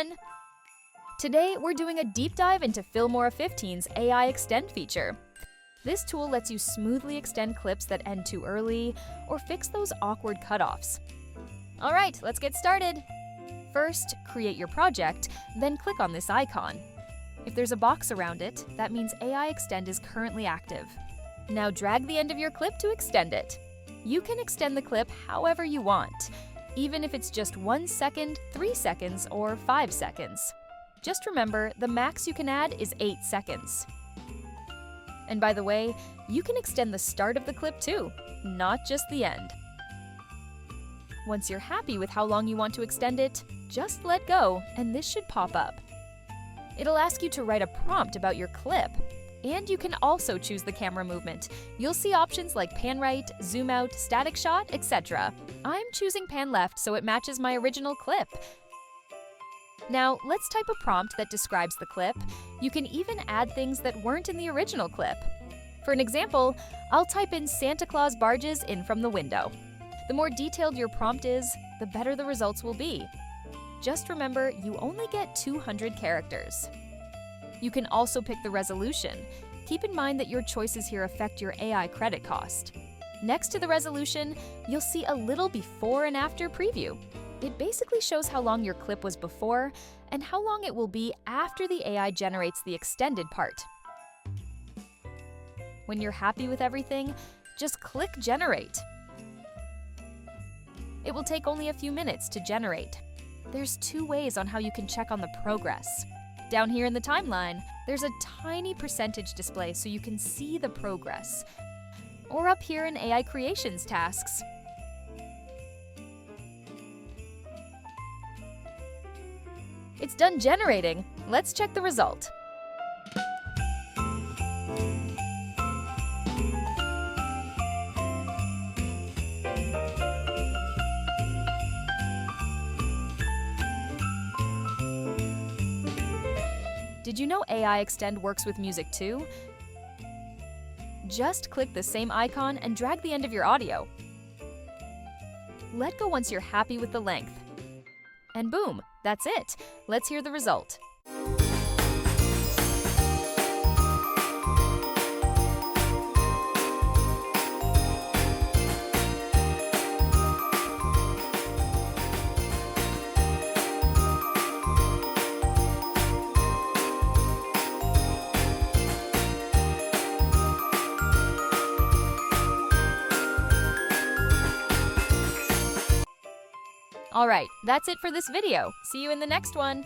fun! Today, we're doing a deep dive into Filmora15's AI Extend feature. This tool lets you smoothly extend clips that end too early or fix those awkward cutoffs. All right, let's get started. First, create your project, then click on this icon. If there's a box around it, that means AI Extend is currently active. Now drag the end of your clip to extend it. You can extend the clip however you want, even if it's just 1 second, 3 seconds, or 5 seconds. Just remember, the max you can add is 8 seconds. And by the way, you can extend the start of the clip too, not just the end. Once you're happy with how long you want to extend it, just let go and this should pop up. It'll ask you to write a prompt about your clip, and you can also choose the camera movement. You'll see options like pan right, zoom out, static shot, etc. I'm choosing pan left so it matches my original clip. Now, let's type a prompt that describes the clip. You can even add things that weren't in the original clip. For an example, I'll type in Santa Claus barges in from the window. The more detailed your prompt is, the better the results will be. Just remember, you only get 200 characters. You can also pick the resolution. Keep in mind that your choices here affect your AI credit cost. Next to the resolution, you'll see a little before and after preview. It basically shows how long your clip was before and how long it will be after the AI generates the extended part. When you're happy with everything, just click Generate. It will take only a few minutes to generate. There's 2 ways on how you can check on the progress. Down here in the timeline, there's a tiny percentage display so you can see the progress. Or up here in AI Creations tasks. It's done generating. Let's check the result. Did you know AI Extend works with music too? Just click the same icon and drag the end of your audio. Let go once you're happy with the length. And boom, that's it. Let's hear the result. Alright, that's it for this video. See you in the next one!